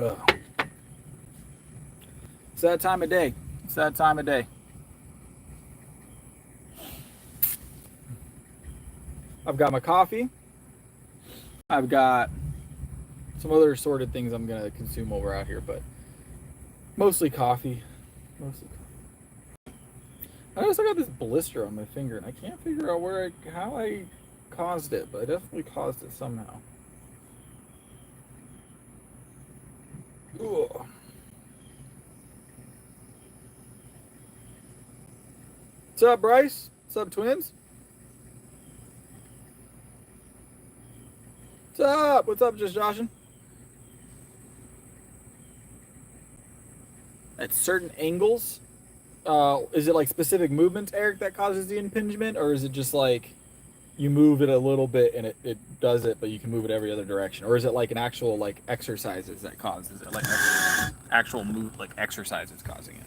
Ugh. It's that time of day. It's that time of day. I've got my coffee. I've got some other assorted things I'm gonna consume while we're out here, but mostly coffee. Mostly coffee. I noticed I got this blister on my finger, and I can't figure out how I caused it, but I definitely caused it somehow. Ugh. What's up, Bryce? What's up, twins? What's up? What's up, just Joshin? At certain angles, is it like specific movements, Eric, that causes the impingement, or is it just like you move it a little bit and it does it, but you can move it every other direction, or is it like an actual like exercises that causes it, like actual move like exercises causing it?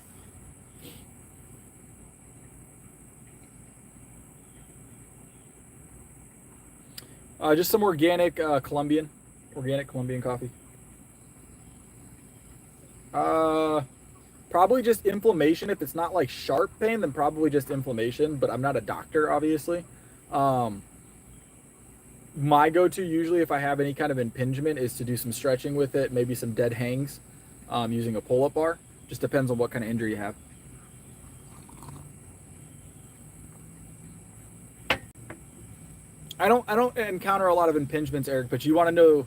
Just some organic organic Colombian coffee. Uh, Probably just inflammation. If it's not like sharp pain, then probably just inflammation. But I'm not a doctor, obviously. Um, my go-to usually, if I have any kind of impingement, is to do some stretching with it, maybe some dead hangs, using a pull-up bar. Just depends on what kind of injury you have. I don't encounter a lot of impingements, Eric. But you want to know?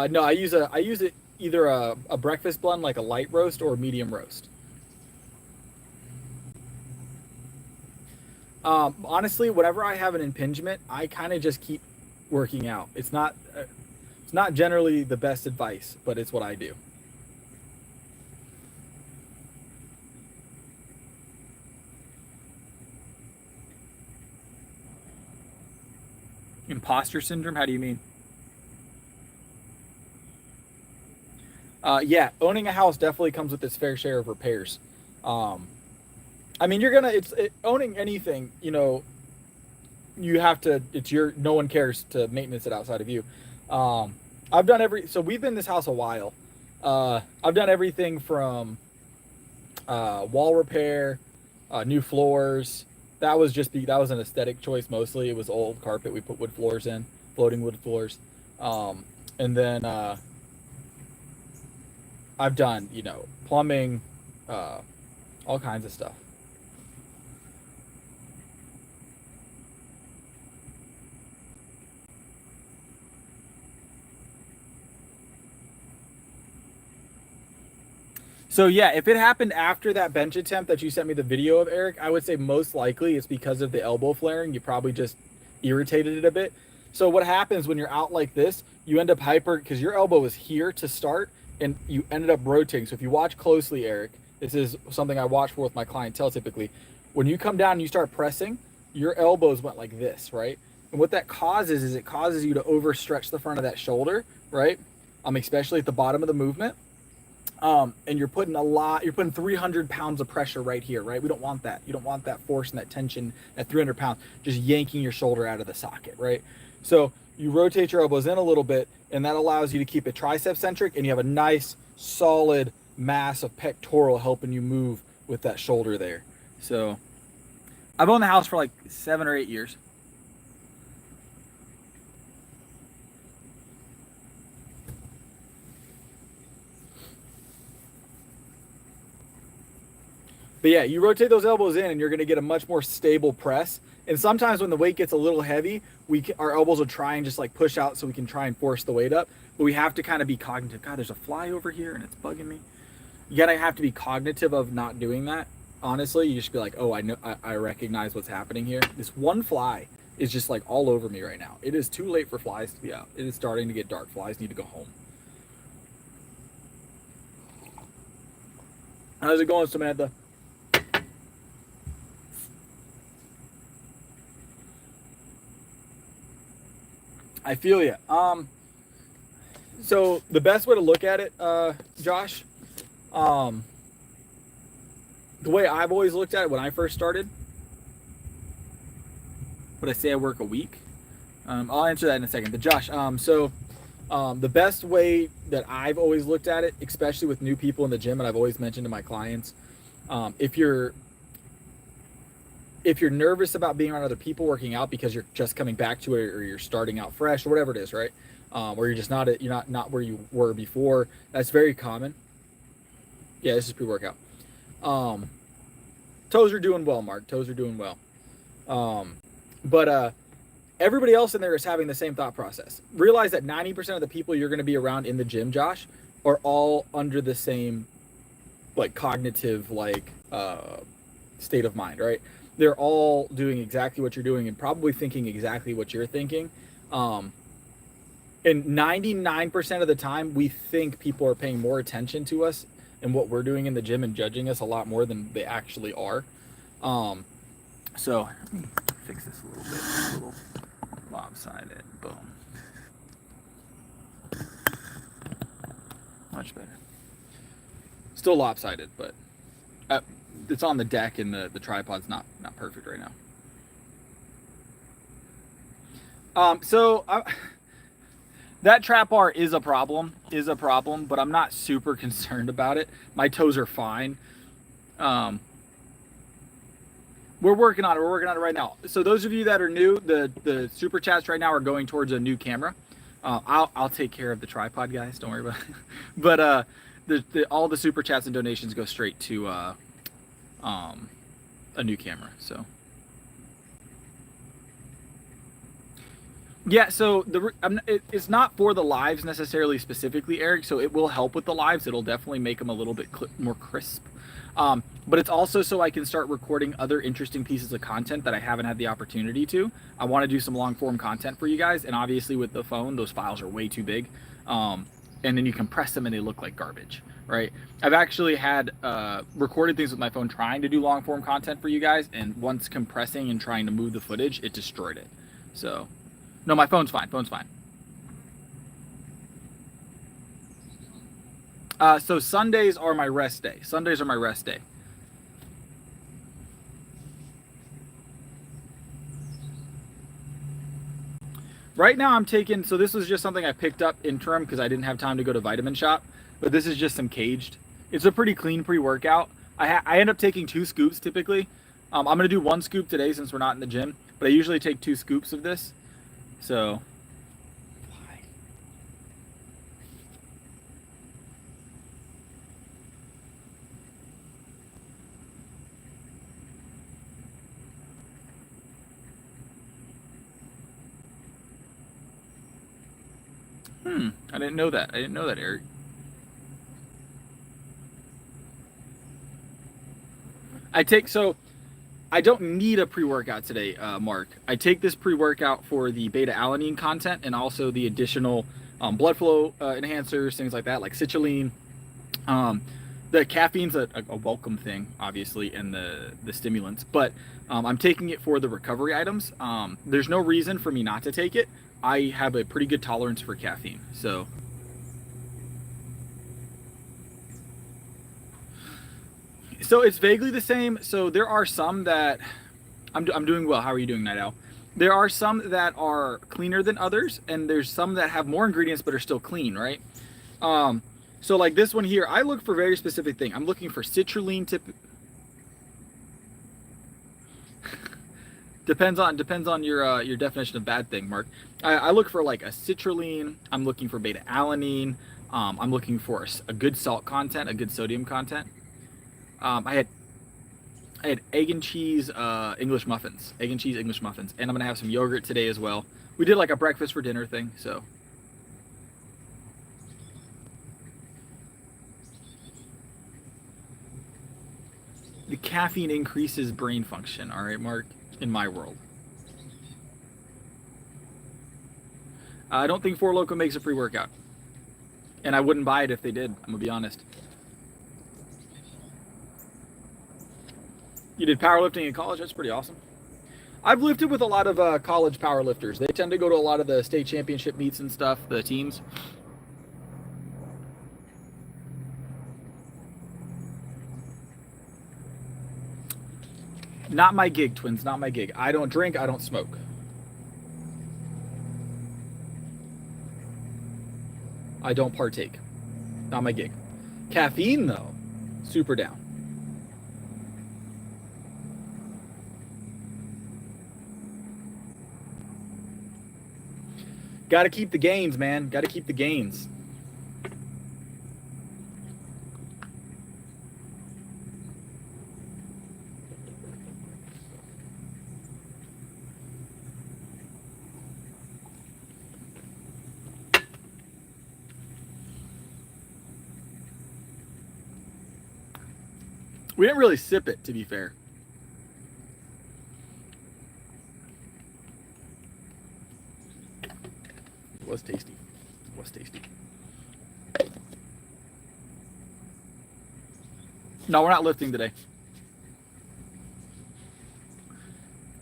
No, I use it either a breakfast blend like a light roast or a medium roast. Honestly, whenever I have an impingement, I kind of just keep working out. It's not generally the best advice, but it's what I do. Imposter syndrome? How do you mean? Yeah, owning a house definitely comes with its fair share of repairs. Um, I mean, owning anything. You have to. It's your. No one cares to maintenance it outside of you. Um, I've done So we've been in this house a while. I've done everything from wall repair, new floors. That was an aesthetic choice mostly. It was old carpet. We put wood floors in, floating wood floors, and then I've done plumbing, uh, all kinds of stuff. So yeah, if it happened after that bench attempt that you sent me the video of, Eric, I would say most likely it's because of the elbow flaring. You probably just irritated it a bit. So what happens when you're out like this, you end up hyper because your elbow is here to start and you ended up rotating. So if you watch closely, Eric, this is something I watch for with my clientele typically. When you come down and you start pressing, your elbows went like this, right? And what that causes is it causes you to overstretch the front of that shoulder, right? Especially at the bottom of the movement. And you're putting 300 pounds of pressure right here, right? We don't want that. You don't want that force and that tension at 300 pounds just yanking your shoulder out of the socket, right? So you rotate your elbows in a little bit, and that allows you to keep it tricep centric, and you have a nice solid mass of pectoral helping you move with that shoulder there. So I've owned the house for like 7 or 8 years. But yeah, you rotate those elbows in, and you're going to get a much more stable press. And sometimes when the weight gets a little heavy, our elbows will try and just like push out so we can try and force the weight up. But we have to kind of be cognitive. God, there's a fly over here and it's bugging me. You gotta have to be cognitive of not doing that. Honestly, you just be like, oh, I know, I recognize what's happening here. This one fly is just like all over me right now. It is too late for flies to be out. It is starting to get dark. Flies need to go home. How's it going, Samantha? I feel you. So the best way to look at it, Josh, um, the way I've always looked at it when I first started, would I say I work a week? I'll answer that in a second. But Josh, so The best way that I've always looked at it, especially with new people in the gym, and I've always mentioned to my clients, if you're nervous about being around other people working out because you're just coming back to it, or you're starting out fresh, or whatever it is, right? Or you're just not where you were before. That's very common. Yeah, this is pre-workout. Toes are doing well, Mark. Toes are doing well. But everybody else in there is having the same thought process. Realize that 90% of the people you're going to be around in the gym, Josh, are all under the same like cognitive state of mind, right? They're all doing exactly what you're doing and probably thinking exactly what you're thinking. And 99% of the time, we think people are paying more attention to us and what we're doing in the gym and judging us a lot more than they actually are. So let me fix this a little bit. A little lopsided. Boom. Much better. Still lopsided, but it's on the deck and the tripod's not perfect right now. That trap bar is a problem, but I'm not super concerned about it. My toes are fine. We're working on it. We're working on it right now. So those of you that are new, the super chats right now are going towards a new camera. I'll take care of the tripod, guys. Don't worry about it. But all the super chats and donations go straight to a new camera. So yeah. So it's not for the lives necessarily specifically, Eric. So it will help with the lives. It'll definitely make them a little bit more crisp. But it's also so I can start recording other interesting pieces of content that I haven't had the opportunity to. I want to do some long form content for you guys. And obviously with the phone, those files are way too big. And then you compress them and they look like garbage, right? I've actually had recorded things with my phone trying to do long form content for you guys. And once compressing and trying to move the footage, it destroyed it. So no, my phone's fine. Phone's fine. So Sundays are my rest day. Sundays are my rest day. Right now I'm taking, so this was just something I picked up interim because I didn't have time to go to Vitamin Shop, but this is just some Caged. It's a pretty clean pre-workout. I end up taking 2 scoops typically. I'm going to do 1 scoop today since we're not in the gym, but I usually take 2 scoops of this. So I didn't know that. I didn't know that, Eric. So I don't need a pre-workout today, Mark. I take this pre-workout for the beta-alanine content and also the additional blood flow enhancers, things like that, like citrulline. The caffeine's a welcome thing, obviously, and the stimulants, but I'm taking it for the recovery items. There's no reason for me not to take it. I have a pretty good tolerance for caffeine, so. So it's vaguely the same. So there are some that I'm doing well. How are you doing, Night Owl? There are some that are cleaner than others, and there's some that have more ingredients but are still clean, right? So like this one here, I look for very specific thing. I'm looking for citrulline depends on your definition of bad thing, Mark. I look for like a citrulline. I'm looking for beta alanine. I'm looking for a good salt content, a good sodium content. I had egg and cheese English muffins, and I'm gonna have some yogurt today as well. We did like a breakfast for dinner thing, so. The caffeine increases brain function, all right, Mark, in my world. I don't think Four Loko makes a pre-workout. And I wouldn't buy it if they did, I'm gonna be honest. You did powerlifting in college? That's pretty awesome. I've lifted with a lot of college powerlifters. They tend to go to a lot of the state championship meets and stuff, the teams. Not my gig, twins, not my gig. I don't drink, I don't smoke. I don't partake. Not my gig. Caffeine, though, super down. Got to keep the gains, man. Got to keep the gains. We didn't really sip it, to be fair. It was tasty. It was tasty. No, we're not lifting today.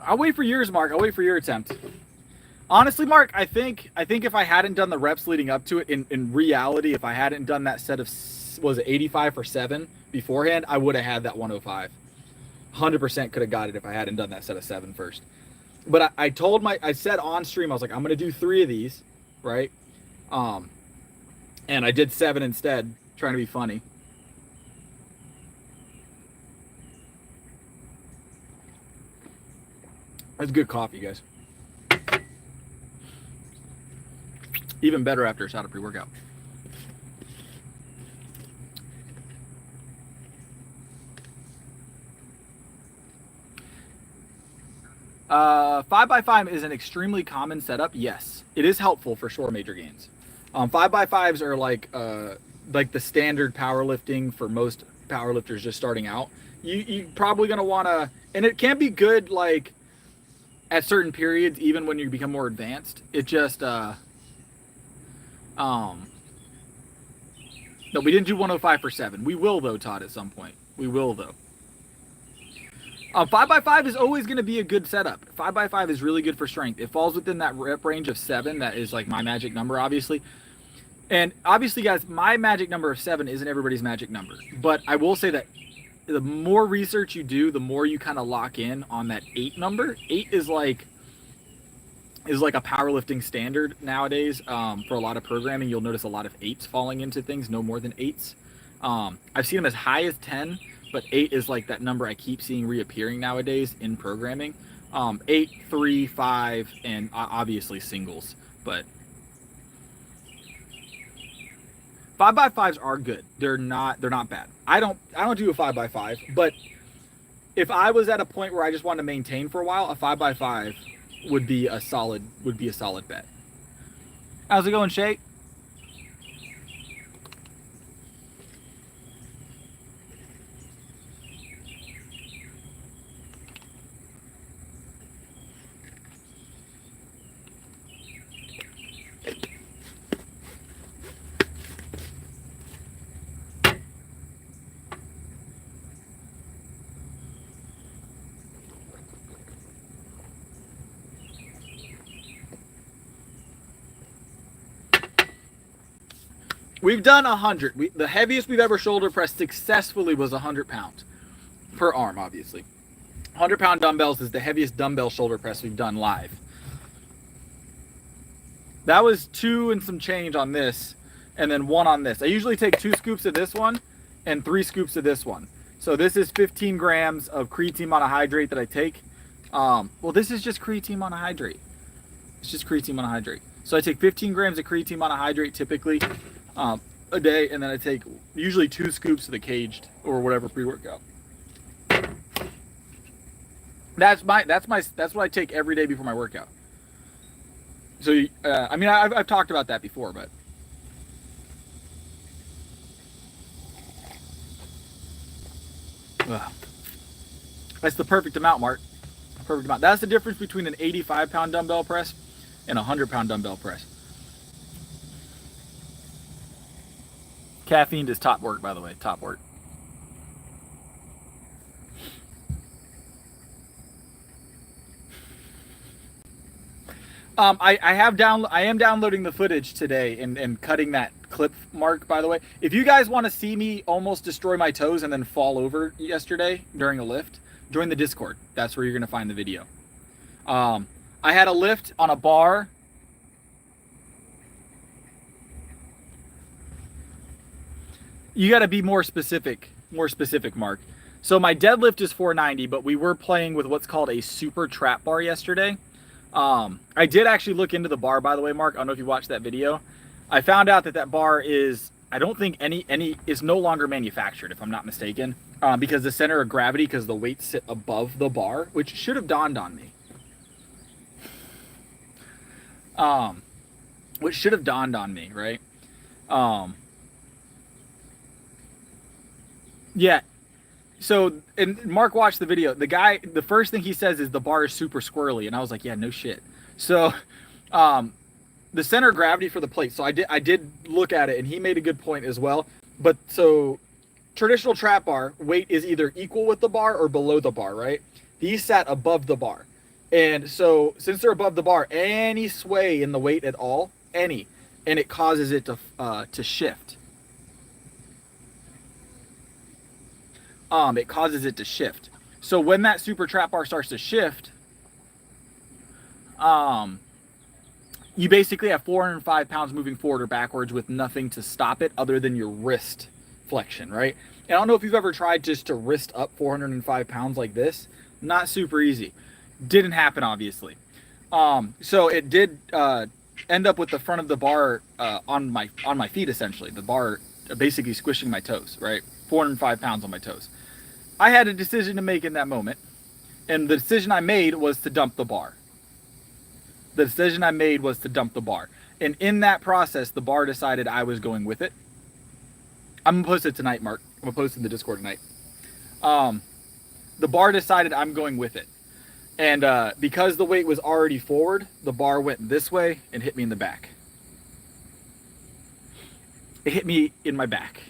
I'll wait for yours, Mark. I'll wait for your attempt. Honestly, Mark, I think if I hadn't done the reps leading up to it, in reality, if I hadn't done that set of, was it 85 for 7 beforehand, I would have had that 105. 100% could have got it if I hadn't done that set of 7 first. But I said on stream, I was like, I'm going to do 3 of these, right? And I did 7 instead, trying to be funny. That's good coffee, guys. Even better after a shot of pre-workout. Five by five is an extremely common setup. Yes, it is helpful for sure. Major gains. 5x5s are like the standard powerlifting for most powerlifters just starting out. You probably gonna wanna, and it can be good like at certain periods, even when you become more advanced. It just no, we didn't do 105 for 7. We will though, Todd, at some point. We will though. 5x5 is always going to be a good setup. 5x5 is really good for strength. It falls within that rep range of 7. That is like my magic number, obviously. And obviously, guys, my magic number of 7 isn't everybody's magic number. But I will say that the more research you do, the more you kind of lock in on that 8 number. 8 is like a powerlifting standard nowadays. For a lot of programming, you'll notice a lot of 8s falling into things, no more than 8s. I've seen them as high as 10, but 8 is like that number I keep seeing reappearing nowadays in programming. 8, 3, 5, and obviously singles. But 5x5s are good. They're not bad. I don't do a 5x5, but if I was at a point where I just wanted to maintain for a while, a 5x5 would be a solid bet. How's it going, Shay? We've done 100. The heaviest we've ever shoulder pressed successfully was 100 pounds per arm, obviously. 100-pound dumbbells is the heaviest dumbbell shoulder press we've done live. That was 2 and some change on this, and then 1 on this. I usually take 2 scoops of this one and 3 scoops of this one. So this is 15 grams of creatine monohydrate that I take. Well, this is just creatine monohydrate. It's just creatine monohydrate. So I take 15 grams of creatine monohydrate typically a day, and then I take usually 2 scoops of the caged or whatever pre-workout. That's what I take every day before my workout. So I mean, I've talked about that before, but that's the perfect amount, Mark. Perfect amount. That's the difference between an 85-pound dumbbell press and a 100-pound dumbbell press. Caffeine is top work, by the way. Top work. I am downloading the footage today and cutting that clip, Mark, by the way. If you guys want to see me almost destroy my toes and then fall over yesterday during a lift, join the Discord. That's where you're going to find the video. I had a lift on a bar. You got to be more specific, Mark. So my deadlift is 490, but we were playing with what's called a super trap bar yesterday. I did actually look into the bar, by the way, Mark. I don't know if you watched that video. I found out that that bar is, I don't think any is no longer manufactured, if I'm not mistaken, because the center of gravity, because the weights sit above the bar, which should have dawned on me. Which should have dawned on me, right? Yeah. So, and Mark watched the video. The guy, the first thing he says is the bar is super squirrely, and I was like, yeah, no shit. So, the center of gravity for the plate. So I did look at it, and he made a good point as well. But so, traditional trap bar weight is either equal with the bar or below the bar, right? These sat above the bar, and so since they're above the bar, any sway in the weight at all, and it causes it to shift. It causes it to shift. So when that super trap bar starts to shift, you basically have 405 pounds moving forward or backwards with nothing to stop it other than your wrist flexion, right? And I don't know if you've ever tried just to wrist up 405 pounds like this. Not super easy. Didn't happen, obviously. So it did end up with the front of the bar on my feet, essentially. The bar basically squishing my toes, right? 405 pounds on my toes. I had a decision to make in that moment, and the decision I made was to dump the bar. And in that process, the bar decided I was going with it. I'm going to post it tonight, Mark. I'm going to post it in the Discord tonight. The bar decided I'm going with it. And because the weight was already forward, the bar went this way and hit me in the back. It hit me in my back.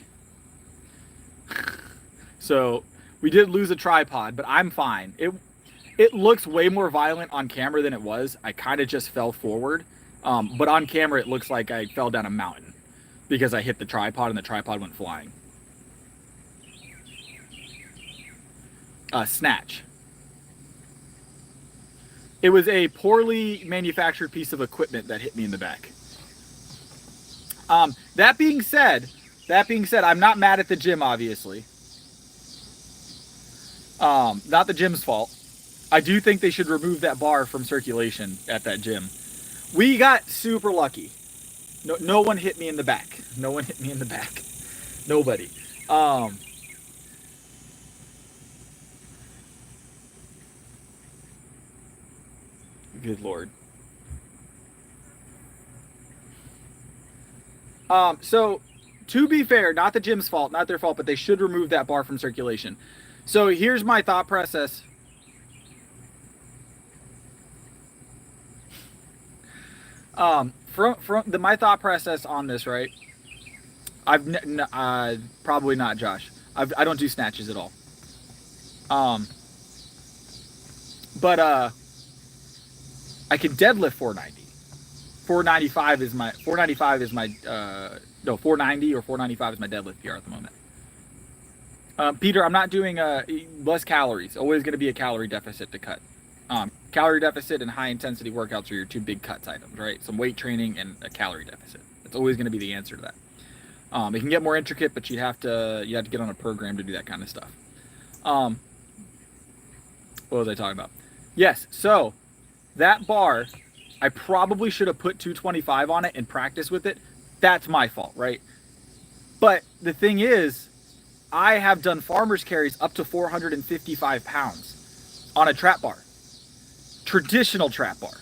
So we did lose a tripod, but I'm fine. It looks way more violent on camera than it was. I kind of just fell forward. But on camera, it looks like I fell down a mountain because I hit the tripod and the tripod went flying. Snatch. It was a poorly manufactured piece of equipment that hit me in the back. That being said, I'm not mad at the gym, obviously. Not the gym's fault. I do think they should remove that bar from circulation at that gym. We got super lucky. No one hit me in the back. Nobody. Good Lord. So to be fair, not the gym's fault, not their fault, but they should remove that bar from circulation. So here's my thought process. My thought process on this, right? Probably not, Josh. I don't do snatches at all. But I can deadlift 490. 495 is my 490 or 495 is my deadlift PR at the moment. Peter, I'm not doing less calories. Always going to be a calorie deficit to cut. Calorie deficit and high intensity workouts are your two big cuts items, right? Some weight training and a calorie deficit. It's always going to be the answer to that. It can get more intricate, but you have to get on a program to do that kind of stuff. What was I talking about? Yes, so that bar, I probably should have put 225 on it and practiced with it. That's my fault, right? But the thing is, I have done farmer's carries up to 455 pounds on a trap bar. Traditional trap bar.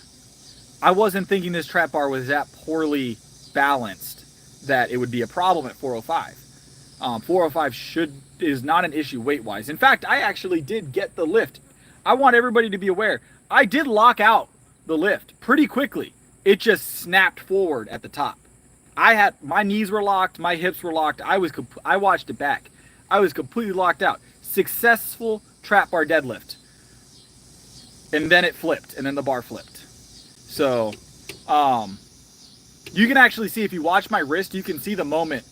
I wasn't thinking this trap bar was that poorly balanced that it would be a problem at 405. 405 is not an issue weight-wise. In fact, I actually did get the lift. I want everybody to be aware. I did lock out the lift pretty quickly. It just snapped forward at the top. My knees were locked, my hips were locked. I watched it back. I was completely locked out. Successful trap bar deadlift. And then it flipped, and then the bar flipped. So, you can actually see, if you watch my wrist, you can see the moment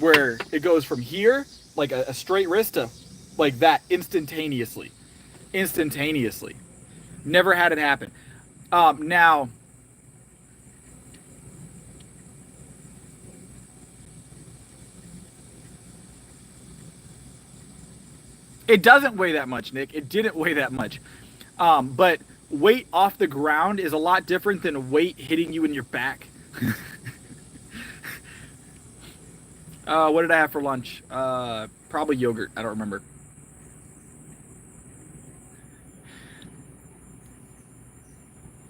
where it goes from here, like a straight wrist, to like that instantaneously. Never had it happen. Now, It doesn't weigh that much, Nick. It didn't weigh that much. But weight off the ground is a lot different than weight hitting you in your back. What did I have for lunch? Probably yogurt. I don't remember.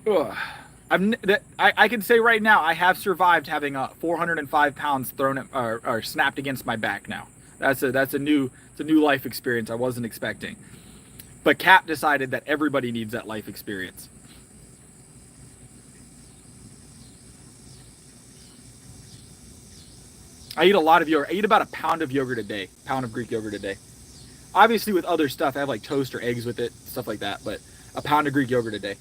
Ugh. I can say right now I have survived having 405 pounds thrown at, or snapped against my back. Now that's a new life experience I wasn't expecting. But Cap decided that everybody needs that life experience. I eat a lot of yogurt. I eat about a pound of yogurt a day, pound of Greek yogurt a day. Obviously, with other stuff, I have like toast or eggs with it, stuff like that. But a pound of Greek yogurt a day.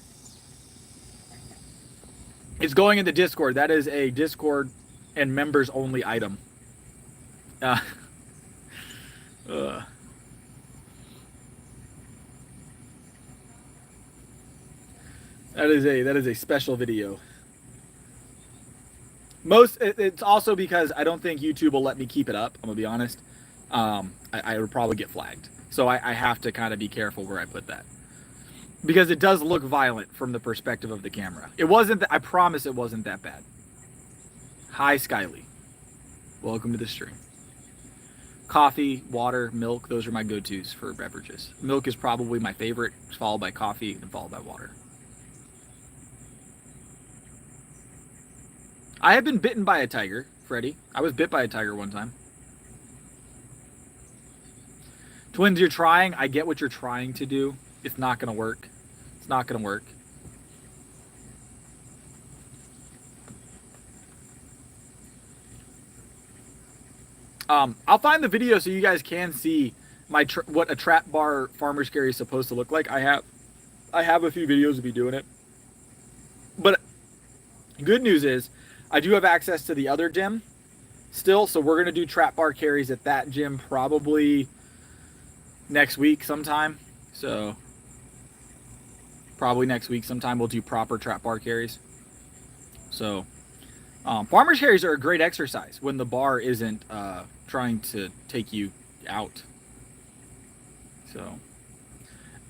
It's going in the Discord. That is a Discord and members only item. Uh, uh. That is a special video. It's also because I don't think YouTube will let me keep it up. I'm gonna be honest. I would probably get flagged, so I have to kind of be careful where I put that because it does look violent from the perspective of the camera. It wasn't. I promise it wasn't that bad. Hi, Skyly. Welcome to the stream. Coffee, water, milk. Those are my go-tos for beverages. Milk is probably my favorite, followed by coffee and followed by water. I have been bitten by a tiger, Freddy. I was bit by a tiger one time. Twins, you're trying. I get what you're trying to do. It's not going to work. It's not going to work. I'll find the video so you guys can see my what a trap bar farmer's carry is supposed to look like. I have a few videos of me doing it. But good news is I do have access to the other gym still, so we're going to do trap bar carries at that gym probably next week sometime. So probably next week sometime we'll do proper trap bar carries. So farmer's carries are a great exercise when the bar isn't trying to take you out. So,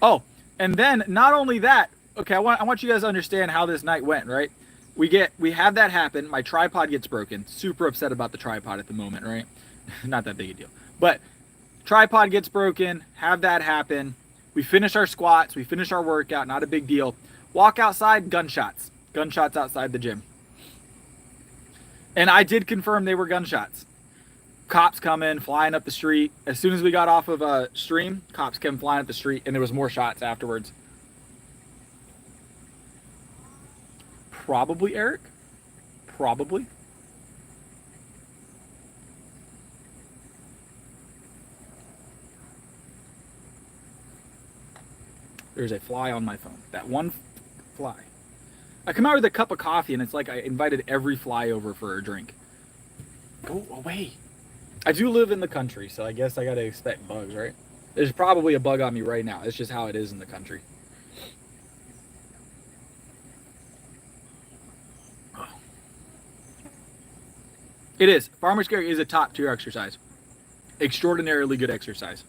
oh, and then not only that, okay, I want you guys to understand how this night went, right? We have that happen. My tripod gets broken. Super upset about the tripod at the moment, right? Not that big a deal. But tripod gets broken, have that happen. We finish our squats, we finish our workout, not a big deal. Walk outside, gunshots. Gunshots outside the gym. And I did confirm they were gunshots. Cops come in, flying up the street. As soon as we got off of a stream, cops came flying up the street, and there was more shots afterwards. Probably, Eric. Probably. There's a fly on my phone. That one fly. I come out with a cup of coffee, and it's like I invited every fly over for a drink. Go away. I do live in the country, so I guess I gotta expect bugs, right? There's probably a bug on me right now. It's just how it is in the country. It is. Farmer's carry is a top tier exercise. Extraordinarily good exercise.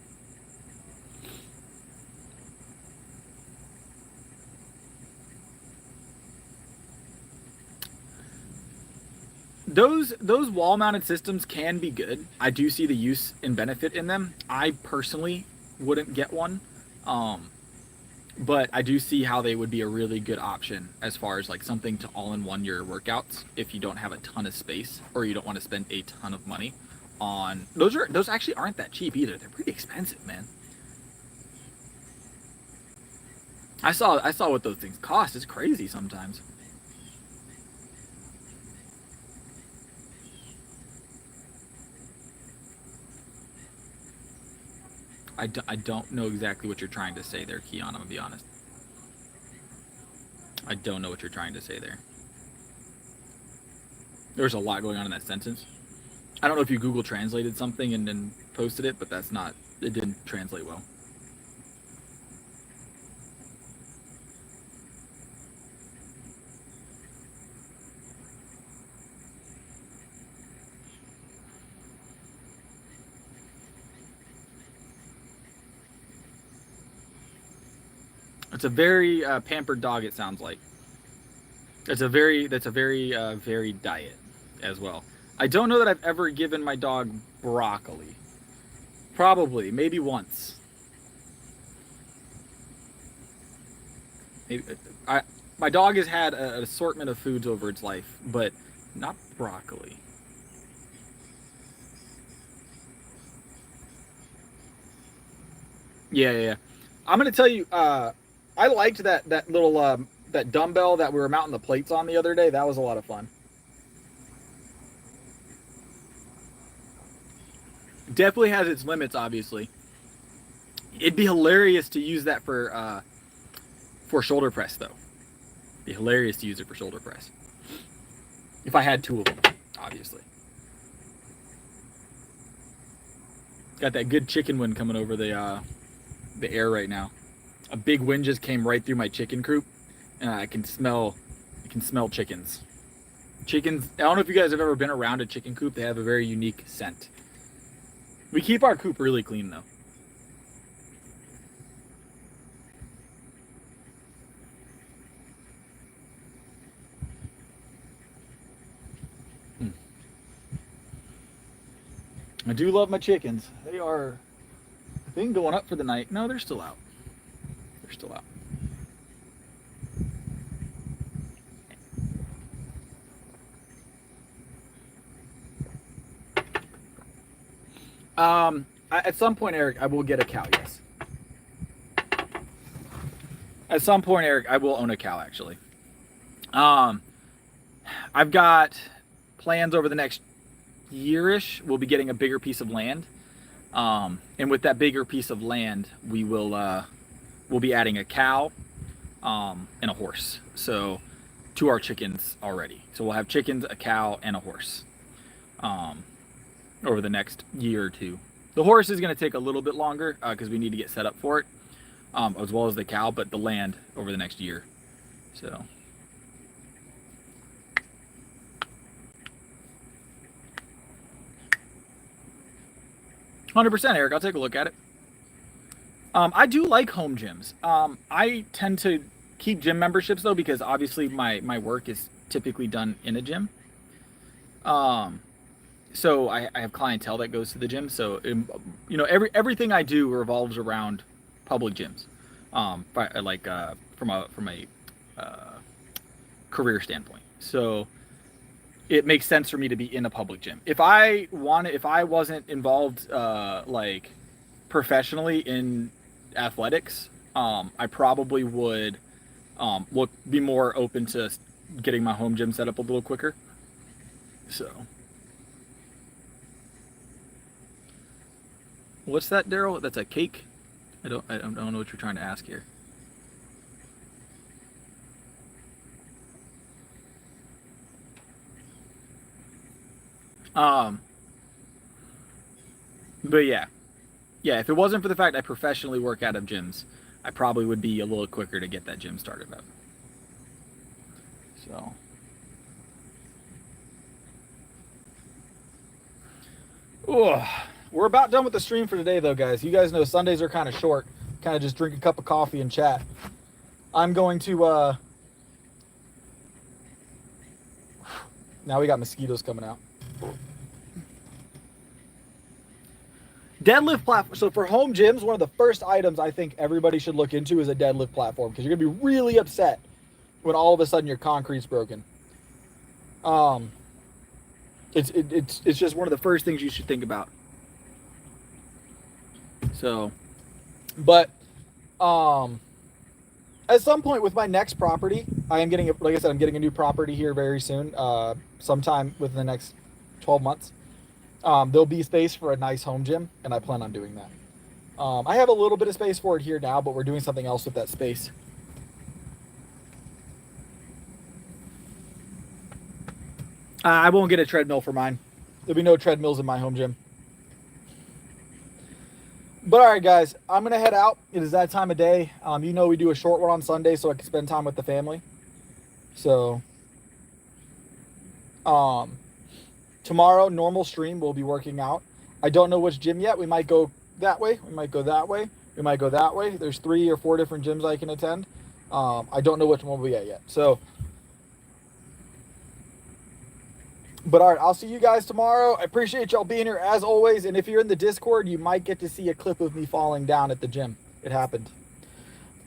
Those wall mounted systems can be good. I do see the use and benefit in them. I personally wouldn't get one. But I do see how they would be a really good option as far as like something to all-in-one your workouts if you don't have a ton of space or you don't want to spend a ton of money on those actually aren't that cheap either. They're pretty expensive, man. I saw what those things cost. It's crazy sometimes. I don't know exactly what you're trying to say there, Keon. I'm gonna be honest. I don't know what you're trying to say there. There's a lot going on in that sentence. I don't know if you Google translated something and then posted it, but it didn't translate well. It's a very pampered dog. It sounds like that's a very varied diet as well. I don't know that I've ever given my dog broccoli. Probably, maybe once. Maybe, my dog has had an assortment of foods over its life, but not broccoli. Yeah. I'm gonna tell you, I liked that little that dumbbell that we were mounting the plates on the other day. That was a lot of fun. Definitely has its limits, obviously. It'd be hilarious to use that for shoulder press, though. It'd be hilarious to use it for shoulder press. If I had two of them, obviously. Got that good chicken wind coming over the air right now. A big wind just came right through my chicken coop, and I can smell chickens. Chickens. I don't know if you guys have ever been around a chicken coop. They have a very unique scent. We keep our coop really clean, though. I do love my chickens. They are, I think, going up for the night. No, they're still out. They're still out. At some point, Eric, I will get a cow. Yes. At some point, Eric, I will own a cow. Actually, I've got plans over the next yearish. We'll be getting a bigger piece of land, and with that bigger piece of land, we'll be adding a cow, and a horse. So, to our chickens already. So we'll have chickens, a cow, and a horse. Over the next year or two. The horse is going to take a little bit longer because we need to get set up for it, as well as the cow, but the land over the next year. So. "100%, Eric. I'll take a look at it." I do like home gyms. I tend to keep gym memberships, though, because obviously my work is typically done in a gym. So I have clientele that goes to the gym. So, everything I do revolves around public gyms, from a career standpoint. So it makes sense for me to be in a public gym. If I wasn't involved professionally in athletics, I probably would be more open to getting my home gym set up a little quicker. So. What's that, Daryl? That's a cake? I don't know what you're trying to ask here. But yeah. Yeah, if it wasn't for the fact I professionally work out of gyms, I probably would be a little quicker to get that gym started up. So. Oh. We're about done with the stream for today, though, guys. You guys know Sundays are kind of short. Kind of just drink a cup of coffee and chat. I'm going to... Now we got mosquitoes coming out. Deadlift platform. So for home gyms, one of the first items I think everybody should look into is a deadlift platform, because you're going to be really upset when all of a sudden your concrete's broken. It's just one of the first things you should think about. So, but at some point with my next property, I am getting, like I said, I'm getting a new property here very soon, sometime within the next 12 months. There'll be space for a nice home gym, and I plan on doing that. I have a little bit of space for it here now, but we're doing something else with that space. I won't get a treadmill for mine. There'll be no treadmills in my home gym. But all right, guys, I'm going to head out. It is that time of day. We do a short one on Sunday so I can spend time with the family. So, tomorrow, normal stream, we'll be working out. I don't know which gym yet. We might go that way. We might go that way. We might go that way. There's 3 or 4 different gyms I can attend. I don't know which one we'll be at yet. So, but all right, I'll see you guys tomorrow. I appreciate y'all being here as always. And if you're in the Discord, you might get to see a clip of me falling down at the gym. It happened.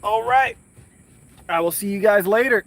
All right. I will see you guys later.